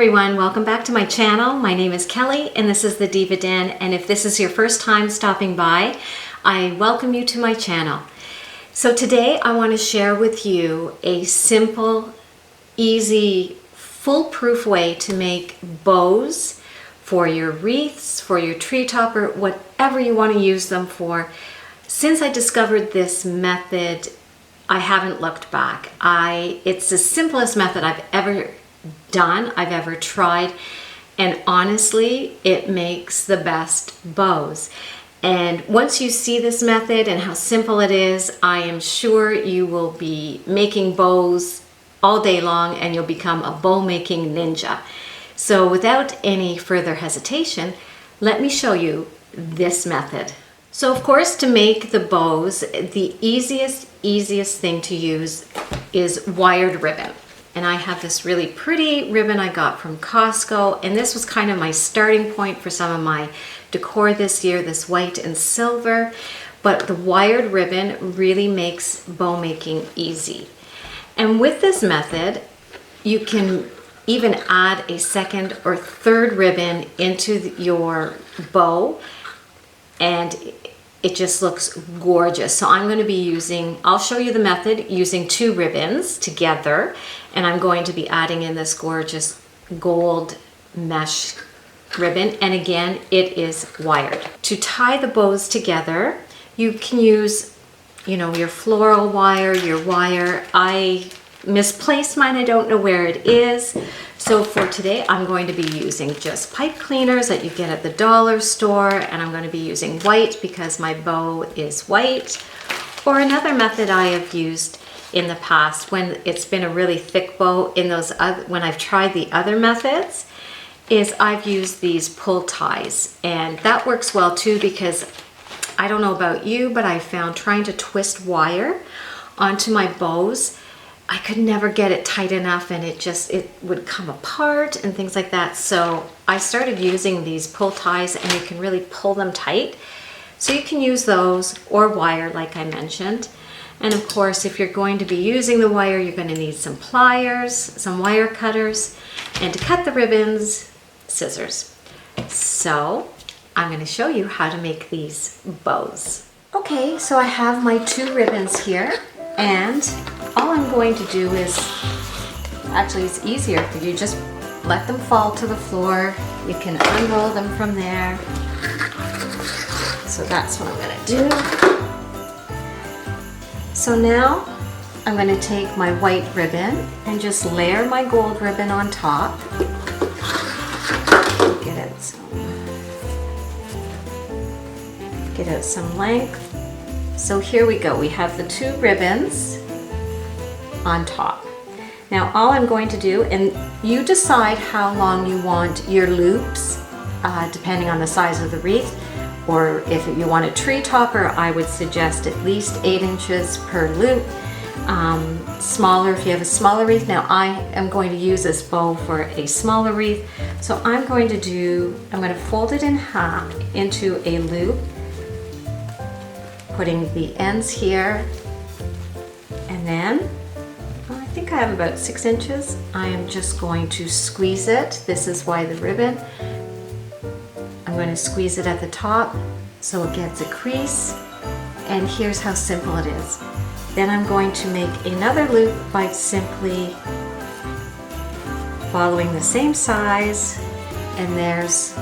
everyone, welcome back to my channel. My name is Kelly and this is the Diva Den, and if this is your first time stopping by, I welcome you to my channel. So today I want to share with you a simple, easy, foolproof way to make bows for your wreaths, for your tree topper, whatever you want to use them for. Since I discovered this method, I haven't looked back. It's the simplest method I've ever done, I've ever tried, and honestly, it makes the best bows. And once you see this method and how simple it is, I am sure you will be making bows all day long and you'll become a bow making ninja. So without any further hesitation, let me show you this method. So of course, to make the bows, the easiest thing to use is wired ribbon. And I have this really pretty ribbon I got from Costco, and this was kind of my starting point for some of my decor this year, this white and silver. But the wired ribbon really makes bow making easy. And with this method, you can even add a second or third ribbon into your bow, and it just looks gorgeous. So I'm going to be I'll show you the method using two ribbons together, and I'm going to be adding in this gorgeous gold mesh ribbon, and again, it is wired. To tie the bows together, you can use, your floral wire, your wire. I misplaced mine, I don't know where it is. So for today, I'm going to be using just pipe cleaners that you get at the dollar store, and I'm going to be using white because my bow is white. Or another method I have used in the past when it's been a really thick bow when I've tried the other methods, is I've used these pull ties, and that works well too, because I don't know about you, but I found trying to twist wire onto my bows, I could never get it tight enough, and it would come apart and things like that. So I started using these pull ties, and you can really pull them tight. So you can use those or wire like I mentioned. And of course, if you're going to be using the wire, you're going to need some pliers, some wire cutters, and to cut the ribbons, scissors. So I'm going to show you how to make these bows. Okay, so I have my two ribbons here, and all I'm going to do is, actually it's easier if you just let them fall to the floor. You can unroll them from there. So that's what I'm going to do. So now I'm going to take my white ribbon and just layer my gold ribbon on top. Get it some length. So here we go. We have the two ribbons on top. Now all I'm going to do, and you decide how long you want your loops, depending on the size of the wreath, or if you want a tree topper, I would suggest at least 8 inches per loop. Smaller if you have a smaller wreath. Now I am going to use this bow for a smaller wreath, so I'm going to fold it in half into a loop, putting the ends here, and then I think I have about 6 inches. I am just going to squeeze it. This is why the ribbon. I'm going to squeeze it at the top so it gets a crease, and here's how simple it is. Then I'm going to make another loop by simply following the same size, and there's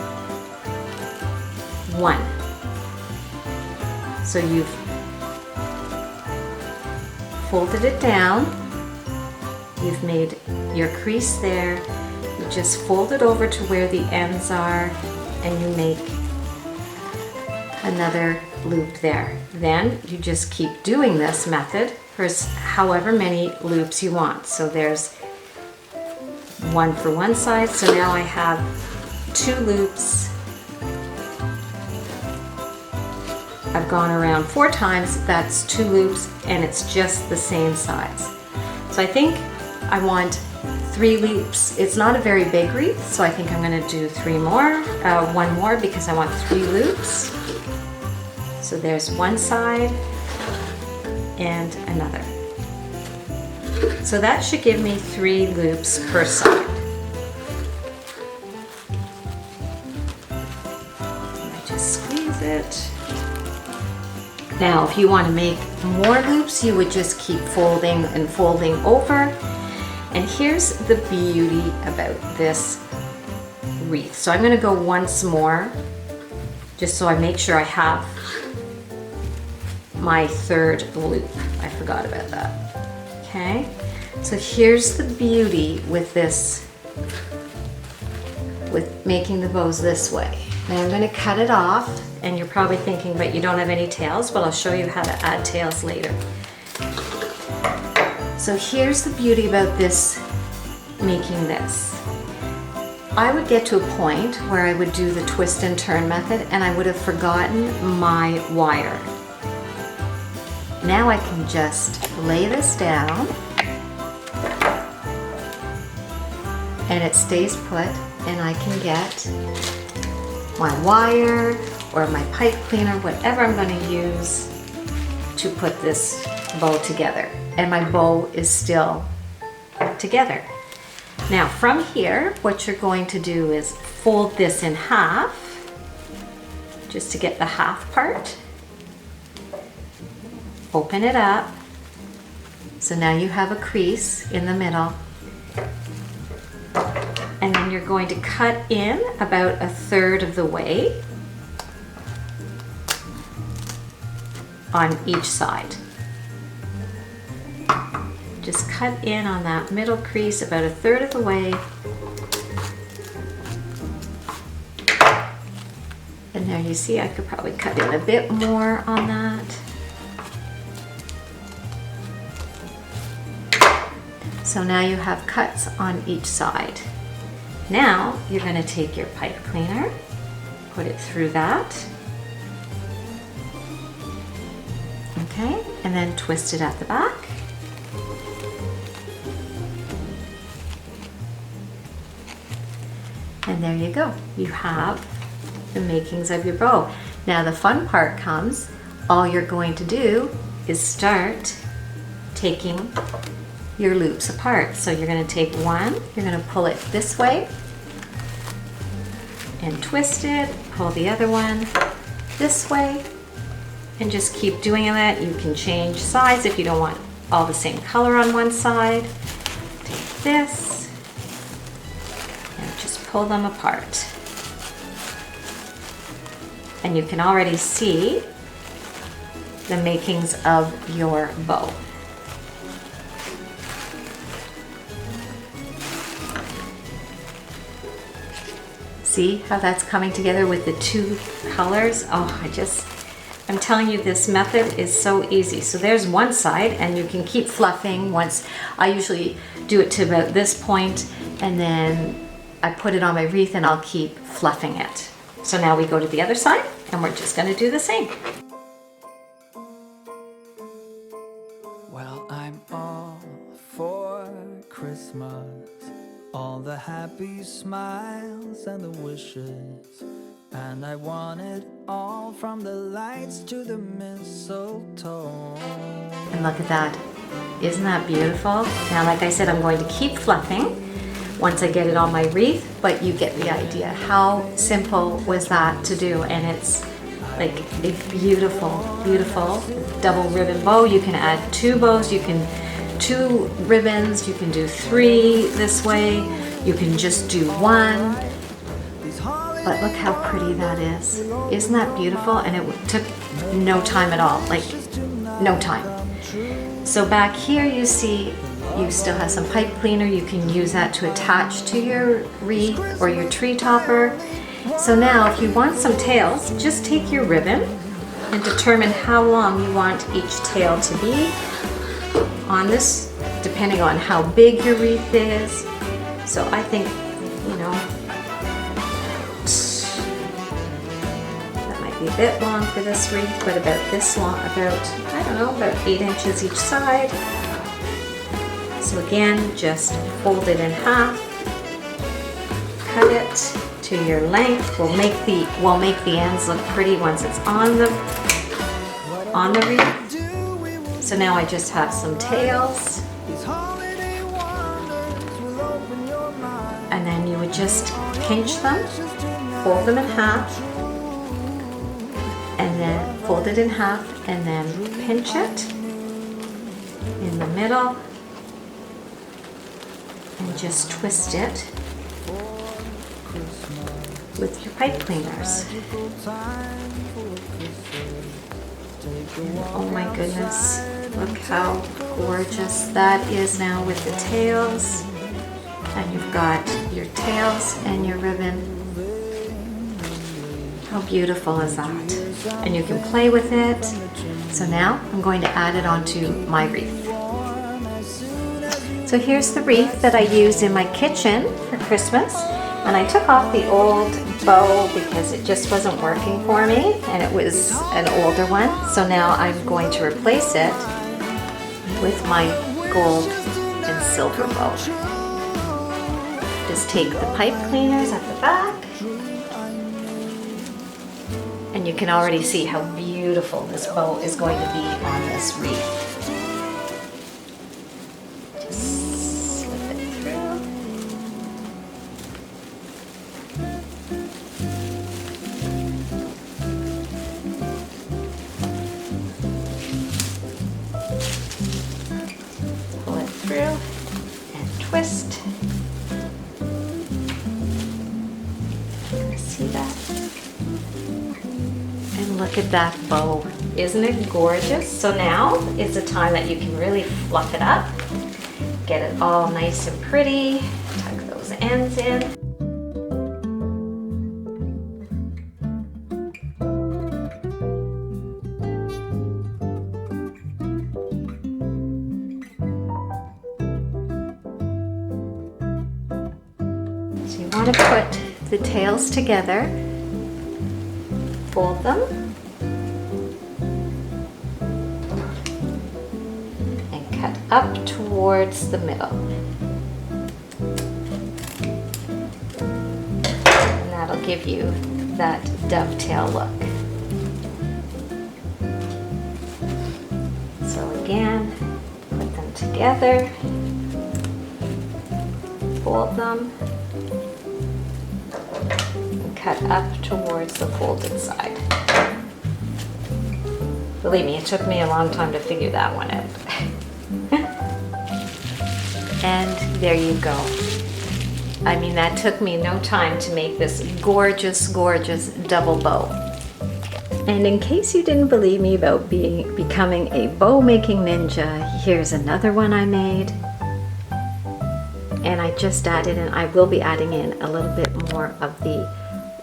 one. So you've folded it down, you've made your crease there, you just fold it over to where the ends are, and you make another loop there. Then you just keep doing this method for however many loops you want. So there's one for one side, so now I have 2 loops. I've gone around 4 times, that's 2 loops, and it's just the same size. So I think I want 3 loops. It's not a very big wreath, so I think I'm going to do 3 more, 1 more, because I want 3 loops. So there's one side and another. So that should give me 3 loops per side. Now, if you want to make more loops, you would just keep folding and folding over. And here's the beauty about this wreath. So I'm going to go once more, just so I make sure I have my third loop. I forgot about that. Okay, so here's the beauty with this, with making the bows this way. Now I'm going to cut it off, and you're probably thinking, but you don't have any tails. Well, I'll show you how to add tails later. So here's the beauty about this, making this. I would get to a point where I would do the twist and turn method and I would have forgotten my wire. Now I can just lay this down and it stays put, and I can get my wire or my pipe cleaner, whatever I'm going to use to put this bow together. And my bow is still together. Now from here, what you're going to do is fold this in half, just to get the half part. Open it up. So now you have a crease in the middle. And then you're going to cut in about 1/3 of the way on each side. Just cut in on that middle crease about 1/3 of the way. And there you see, I could probably cut in a bit more on that. So now you have cuts on each side. Now you're going to take your pipe cleaner, put it through that. Okay, and then twist it at the back. And there you go. You have the makings of your bow. Now the fun part comes. All you're going to do is start taking your loops apart. So you're going to take one, you're going to pull it this way and twist it, pull the other one this way, and just keep doing that. You can change sides if you don't want all the same color on one side. Take this and just pull them apart. And you can already see the makings of your bow. See how that's coming together with the two colors? Oh, I'm telling you, this method is so easy. So there's one side, and you can keep fluffing. Once I usually do it to about this point, and then I put it on my wreath and I'll keep fluffing it. So now we go to the other side, and we're just going to do the same. Well, I'm all for Christmas. All the happy smiles and the wishes, and I want it all, from the lights to the mistletoe. And look at that. Isn't that beautiful? Now, like I said, I'm going to keep fluffing once I get it on my wreath, but you get the idea. How simple was that to do? And it's like a beautiful, beautiful double ribbon bow. You can add 2 bows, you can 2 ribbons, you can do 3 this way, you can just do 1. But look how pretty that is. Isn't that beautiful? And it took no time at all, like no time. So back here you see you still have some pipe cleaner. You can use that to attach to your wreath or your tree topper. So now if you want some tails, just take your ribbon and determine how long you want each tail to be on this, depending on how big your wreath is. So I think, you know, that might be a bit long for this wreath, but about this long, about, I don't know, about 8 inches each side. So again, just fold it in half, cut it to your length. We'll make the ends look pretty once it's on the wreath. So now I just have some tails, and then you would just pinch them, fold them in half, and then fold it in half and then pinch it in the middle and just twist it with your pipe cleaners. And oh my goodness, look how gorgeous that is now with the tails. And you've got your tails and your ribbon. How beautiful is that? And you can play with it. So now I'm going to add it onto my wreath. So here's the wreath that I used in my kitchen for Christmas. And I took off the old bow because it just wasn't working for me, and it was an older one. So now I'm going to replace it with my gold and silver bow. Just take the pipe cleaners at the back, and you can already see how beautiful this bow is going to be on this wreath. Just slip it through. Pull it through and twist. See that? And look at that bow. Isn't it gorgeous? So now is the time that you can really fluff it up. Get it all nice and pretty. Tuck those ends in. So you want to put the tails together, fold them, and cut up towards the middle. And that'll give you that dovetail look. So again, put them together, fold them, cut up towards the folded side. Believe me, it took me a long time to figure that one out. And there you go. I mean, that took me no time to make this gorgeous, gorgeous double bow. And in case you didn't believe me about becoming a bow making ninja, here's another one I made. And I just added in, I will be adding in a little bit more of the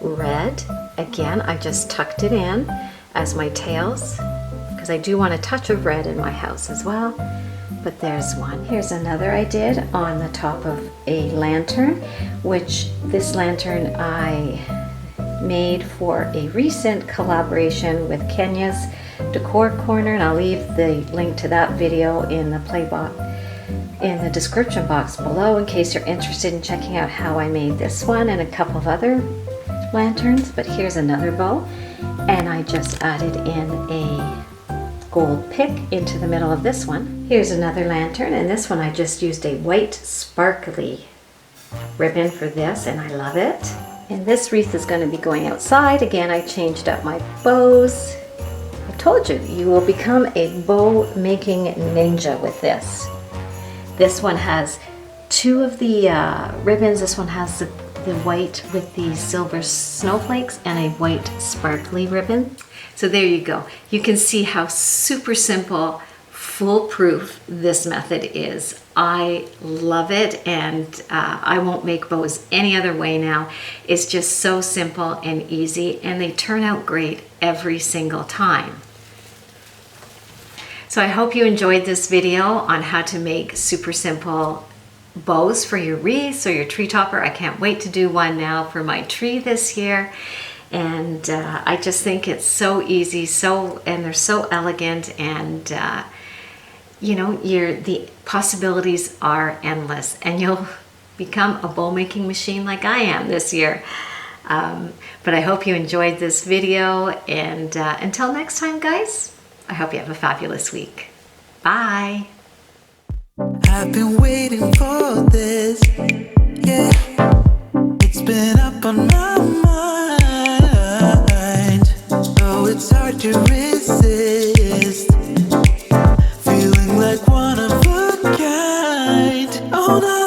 red. Again, I just tucked it in as my tails because I do want a touch of red in my house as well. But there's one. Here's another I did on the top of a lantern, which this lantern I made for a recent collaboration with Kenya's Decor Corner, and I'll leave the link to that video in the description box below in case you're interested in checking out how I made this one and a couple of other lanterns. But here's another bow, and I just added in a gold pick into the middle of this one. Here's another lantern, and this one I just used a white sparkly ribbon for this, and I love it. And this wreath is going to be going outside. Again, I changed up my bows. I told you, you will become a bow making ninja with this. This one has two of the ribbons. This one has the white with the silver snowflakes and a white sparkly ribbon. So there you go. You can see how super simple, foolproof this method is. I love it, and I won't make bows any other way now. It's just so simple and easy, and they turn out great every single time. So I hope you enjoyed this video on how to make super simple bows for your wreaths or your tree topper. I can't wait to do one now for my tree this year. And I just think it's so easy, and they're so elegant, and you know, the possibilities are endless, and you'll become a bow making machine like I am this year. But I hope you enjoyed this video, and until next time, guys, I hope you have a fabulous week. Bye. I've been waiting for this, yeah. It's been up on my mind, oh, it's hard to resist. Feeling like one of a kind. Oh no.